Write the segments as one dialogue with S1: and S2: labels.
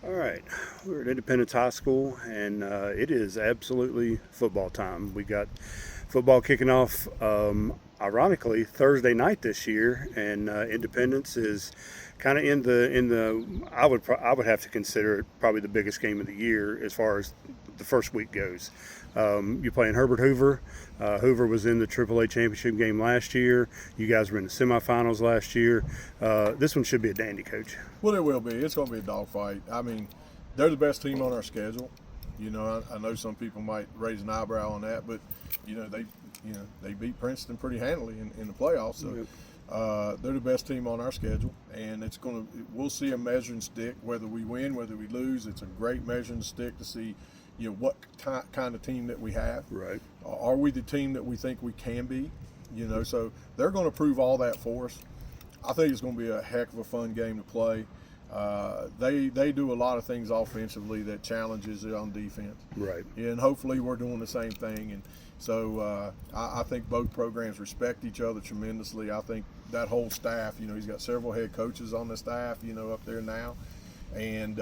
S1: All right, we're at Independence High School, and it is absolutely football time. We got football kicking off, ironically, Thursday night this year, and Independence is kind of in the. I would have to consider it probably the biggest game of the year as far as the first week goes. You're playing Herbert Hoover. Hoover was in the AAA championship game last year. You guys were in the semifinals last year. This one should be a dandy, Coach.
S2: Well, it will be. It's going to be a dogfight. I mean, they're the best team on our schedule. I know some people might raise an eyebrow on that, but they beat Princeton pretty handily in the playoffs. So they're the best team on our schedule, and we'll see a measuring stick whether we win, whether we lose. It's a great measuring stick to see, what kind of team that we have.
S1: Right.
S2: Are we the team that we think we can be? So they're going to prove all that for us. I think it's going to be a heck of a fun game to play. They do a lot of things offensively that challenges it on defense.
S1: Right.
S2: And hopefully we're doing the same thing. And so I think both programs respect each other tremendously. I think that whole staff, he's got several head coaches on the staff, up there now. And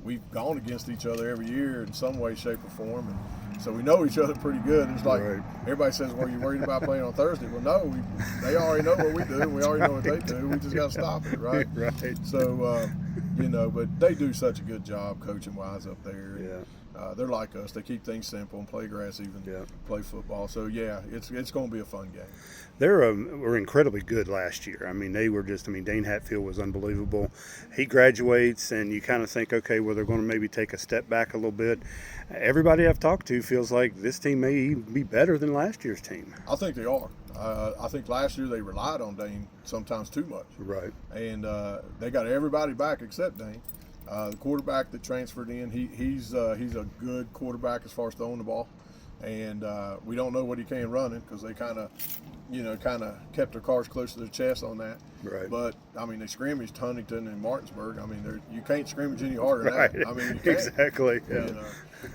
S2: we've gone against each other every year in some way, shape, or form. And so we know each other pretty good. It's like everybody says, "Well, you worried about playing on Thursday?" Well, no, they already know what we do. We already know what they do. We just got to stop it, right?
S1: Right.
S2: So, but they do such a good job coaching-wise up there.
S1: Yeah.
S2: They're like us. They keep things simple and play grass even, play football. So, it's going to be a fun game.
S1: They were incredibly good last year. I mean, Dane Hatfield was unbelievable. He graduates, and you kind of think, okay, well, they're going to maybe take a step back a little bit. Everybody I've talked to feels like this team may even be better than last year's team.
S2: I think they are. I think last year they relied on Dane sometimes too much.
S1: Right.
S2: And they got everybody back except Dane. The quarterback that transferred in, he's a good quarterback as far as throwing the ball. And we don't know what he can running because they kind of kept their cards close to their chest on that.
S1: Right.
S2: But I mean, they scrimmaged Huntington and Martinsburg. I mean, you can't scrimmage any harder than that. I mean, you can't.
S1: Exactly. Yeah.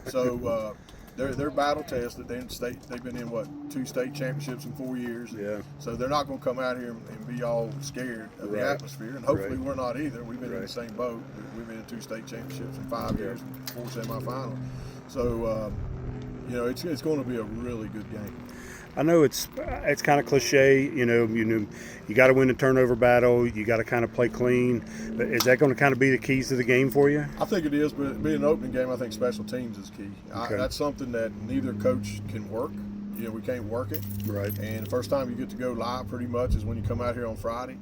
S2: So they're battle tested. They've been in 2 state championships in 4 years.
S1: Yeah.
S2: So they're not going to come out here and be all scared of the atmosphere. And hopefully we're not either. We've been in the same boat. We've been in 2 state championships in 5 years, 4 semifinals. So it's going to be a really good game.
S1: I know it's kind of cliche, you got to win the turnover battle, you got to kind of play clean. But is that going to kind of be the keys to the game for you?
S2: I think it is, but being an opening game, I think special teams is key.
S1: Okay.
S2: That's something that neither coach can work. We can't work it.
S1: Right.
S2: And the first time you get to go live pretty much is when you come out here on Friday.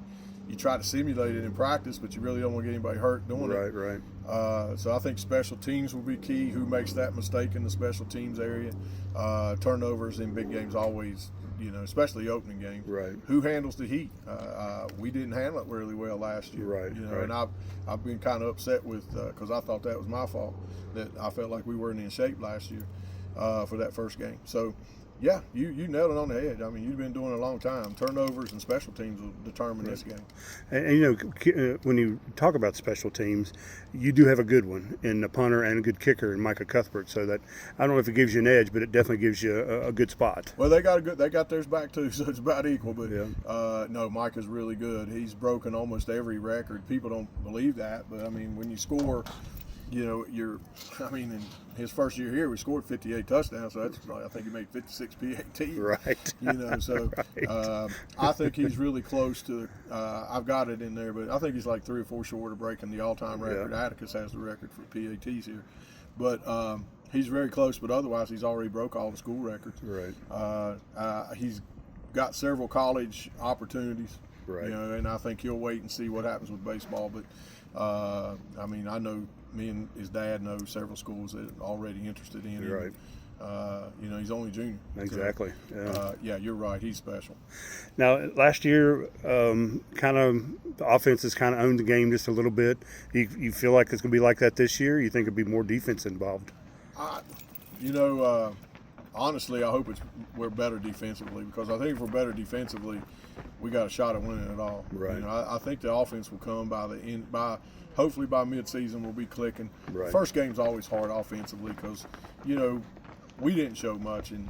S2: You try to simulate it in practice, but you really don't want to get anybody hurt doing it.
S1: Right.
S2: So I think special teams will be key. Who makes that mistake in the special teams area? Turnovers in big games always, especially opening games.
S1: Right.
S2: Who handles the heat? We didn't handle it really well last year.
S1: Right.
S2: And I've been kind of upset with because I thought that was my fault, that I felt like we weren't in shape last year for that first game. So. Yeah, you nailed it on the head. I mean, you've been doing it a long time. Turnovers and special teams will determine this game.
S1: And when you talk about special teams, you do have a good one in the punter and a good kicker in Micah Cuthbert. So that I don't know if it gives you an edge, but it definitely gives you a good spot.
S2: Well, they got theirs back too, so it's about equal. But no, Micah's really good. He's broken almost every record. People don't believe that, but I mean, when you score. In his first year here, we scored 58 touchdowns, so I think he made 56 PAT.
S1: Right.
S2: So I think he's really close to. I've got it in there, but I think he's like 3 or 4 short of breaking the all-time record.
S1: Yeah.
S2: Atticus has the record for PATs here, but he's very close. But otherwise, he's already broke all the school records.
S1: Right.
S2: He's got several college opportunities.
S1: Right.
S2: And I think he'll wait and see what happens with baseball. But I know me and his dad know several schools that are already interested in him.
S1: Right.
S2: He's only junior.
S1: Exactly.
S2: So, you're right. He's special.
S1: Now, last year, kind of the offense has kind of owned the game just a little bit. You feel like it's going to be like that this year? You think it'll be more defense involved?
S2: Honestly, I hope we're better defensively, because I think if we're better defensively, we got a shot at winning it all.
S1: Right.
S2: I think the offense will come by the end. Hopefully by mid-season we'll be clicking.
S1: Right.
S2: First game's always hard offensively because we didn't show much in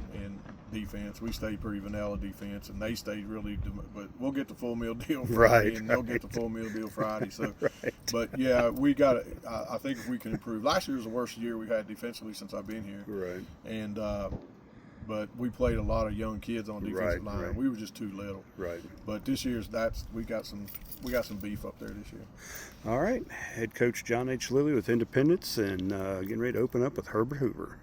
S2: defense. We stayed pretty vanilla defense, and they stayed really. But we'll get the full meal deal Friday,
S1: Right,
S2: and they'll get the full meal deal Friday. So,
S1: Right.
S2: but yeah, we got. I think if we can improve. Last year was the worst year we had defensively since I've been here.
S1: Right.
S2: And but we played a lot of young kids on the defensive line.
S1: Right.
S2: We were just too little.
S1: Right.
S2: But this year's we got some beef up there this year.
S1: All right. Head coach John H. Lilly with Independence, and getting ready to open up with Herbert Hoover.